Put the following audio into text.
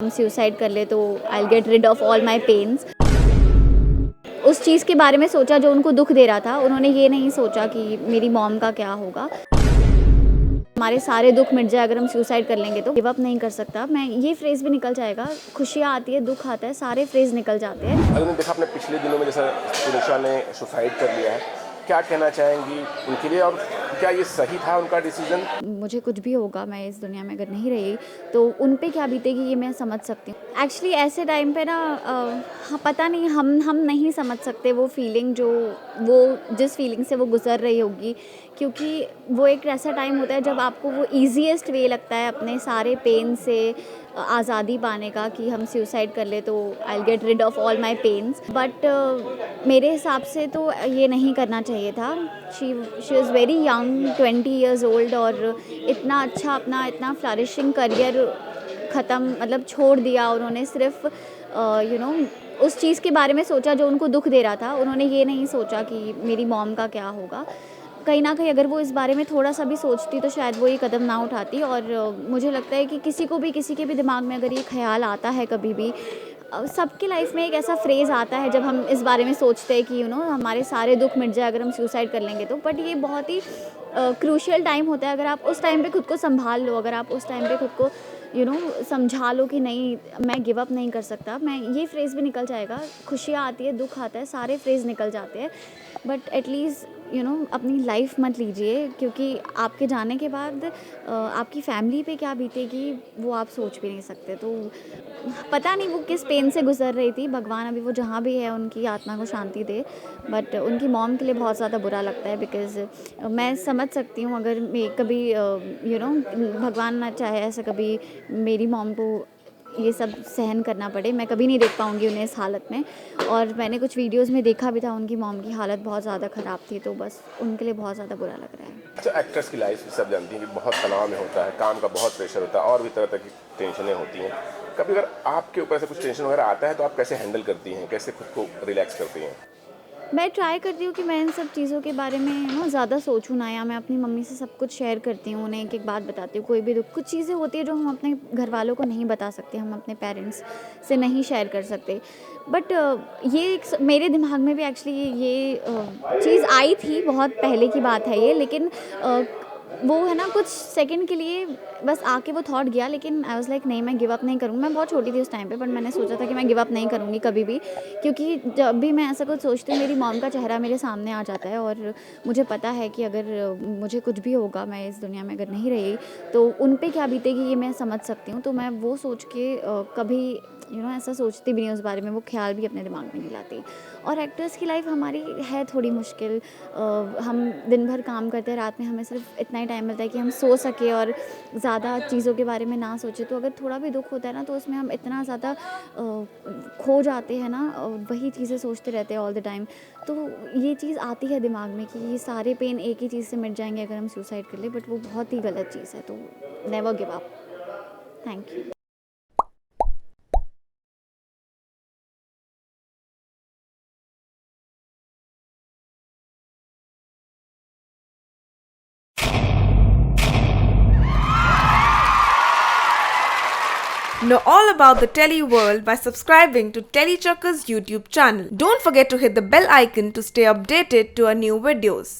हम सुसाइड कर ले तो I will get rid of all my pains. उस चीज़ के बारे में सोचा जो उनको दुख दे रहा था। उन्होंने ये नहीं सोचा कि मेरी मॉम का क्या होगा। हमारे सारे दुख मिट जाए अगर हम सुसाइड कर लेंगे तो। गिव अप नहीं कर सकता मैं, ये फ्रेज़ भी निकल जाएगा। खुशियाँ आती है, दुख आता है, सारे फ्रेज़ निकल जाते हैं। अगर आपने देखा अपने पिछले दिनों में जैसा सुनिशा ने सुसाइड कर लिया है, क्या कहना चाहेंगी उनके लिए और क्या ये सही था उनका डिसीजन? मुझे कुछ भी होगा, मैं इस दुनिया में अगर नहीं रही तो उन पे क्या बीतेगी ये मैं समझ सकती हूँ। एक्चुअली ऐसे टाइम पे ना हाँ, पता नहीं, हम नहीं समझ सकते वो फीलिंग जो वो जिस फीलिंग से वो गुजर रही होगी, क्योंकि वो एक ऐसा टाइम होता है जब आपको वो ईजीएस्ट वे लगता है अपने सारे पेन से आज़ादी पाने का कि हम सुसाइड कर ले तो I will get rid of all my pains. But मेरे हिसाब से तो ये नहीं करना चाहिए था। She is very young, 20 years old, और इतना अच्छा अपना इतना फ्लरिशिंग करियर ख़त्म मतलब छोड़ दिया उन्होंने। सिर्फ उस चीज़ के बारे में सोचा जो उनको दुख दे रहा था। उन्होंने ये नहीं सोचा कि मेरी मॉम का क्या होगा। कहीं न कहीं अगर वो इस बारे में थोड़ा-सा भी सोचती तो शायद वो ये कदम ना उठाती। और मुझे लगता है कि किसी के भी दिमाग में अगर ये ख़्याल आता है कभी भी, सबकी लाइफ में एक ऐसा फ्रेज़ आता है जब हम इस बारे में सोचते हैं कि हमारे सारे दुख मिट जाए अगर हम सुसाइड कर लेंगे तो। बट ये बहुत ही क्रूशियल टाइम होता है। अगर आप उस टाइम पे खुद को सँभाल लो, अगर आप उस टाइम पे खुद को समझा लो कि नहीं, मैं गिव अप नहीं कर सकता मैं, ये फ्रेज़ भी निकल जाएगा। खुशियाँ आती है, दुख आता है, सारे फ्रेज़ निकल जाते हैं। बट एटलीस्ट अपनी लाइफ मत लीजिए, क्योंकि आपके जाने के बाद आपकी फैमिली पे क्या बीतेगी वो आप सोच भी नहीं सकते। तो पता नहीं वो किस पेन से गुजर रही थी। भगवान अभी वो जहाँ भी है उनकी आत्मा को शांति दे। बट उनकी मॉम के लिए बहुत ज़्यादा बुरा लगता है, बिकॉज़ मैं समझ सकती हूँ अगर मैं कभी भगवान ना चाहे ऐसा कभी मेरी मॉम को ये सब सहन करना पड़े। मैं कभी नहीं देख पाऊँगी उन्हें इस हालत में। और मैंने कुछ वीडियोज़ में देखा भी था, उनकी मॉम की हालत बहुत ज़्यादा ख़राब थी। तो बस उनके लिए बहुत ज़्यादा बुरा लग रहा है। अच्छा, एक्ट्रेस की लाइफ सब जानती हैं कि बहुत तनाव में होता है, काम का बहुत प्रेशर होता है और भी तरह तरह की टेंशनें होती हैं। कभी अगर आपके ऊपर से कुछ टेंशन वगैरह आता है तो आप कैसे हैंडल करती हैं, कैसे खुद को रिलैक्स करती हैं? मैं ट्राई करती हूँ कि मैं इन सब चीज़ों के बारे में ज़्यादा सोचूँ ना, या मैं अपनी मम्मी से सब कुछ शेयर करती हूँ, उन्हें एक-एक बात बताती हूँ। कोई भी दुःख, कुछ चीज़ें होती हैं जो हम अपने घरवालों को नहीं बता सकते, हम अपने पेरेंट्स से नहीं शेयर कर सकते। बट ये एक मेरे दिमाग में भी एक्चुअली ये चीज़ आई थी, बहुत पहले की बात है ये, लेकिन वो है ना कुछ सेकंड के लिए बस आके वो थॉट गया, लेकिन आई वाज़ लाइक नहीं, मैं गिव अप नहीं करूँगी। मैं बहुत छोटी थी उस टाइम पे, बट मैंने सोचा था कि मैं गिव अप नहीं करूँगी कभी भी, क्योंकि जब भी मैं ऐसा कुछ सोचती हूँ मेरी मॉम का चेहरा मेरे सामने आ जाता है। और मुझे पता है कि अगर मुझे कुछ भी होगा, मैं इस दुनिया में अगर नहीं रही तो उन पे क्या बीतेगी ये मैं समझ सकती हूँ। तो मैं वो सोच के कभी ऐसा सोचती भी नहीं उस बारे में, वो ख्याल भी अपने दिमाग में नहीं लाती। और एक्टर्स की लाइफ हमारी है थोड़ी मुश्किल। हम दिन भर काम करते हैं, रात में हमें सिर्फ इतना ही टाइम मिलता है कि हम सो सकें और ज़्यादा चीज़ों के बारे में ना सोचें। तो अगर थोड़ा भी दुख होता है ना तो उसमें हम इतना ज़्यादा खो जाते हैं ना, वही चीज़ें सोचते रहते हैं ऑल द टाइम। तो ये चीज़ आती है दिमाग में कि ये सारे पेन एक ही चीज़ से मिट जाएंगे अगर हम सुसाइड कर ले, बट वो बहुत ही गलत चीज़ है। तो never give up. Thank you. Know all about the Telly world by subscribing to Telly Chakka's YouTube channel. Don't forget to hit the bell icon to stay updated to our new videos.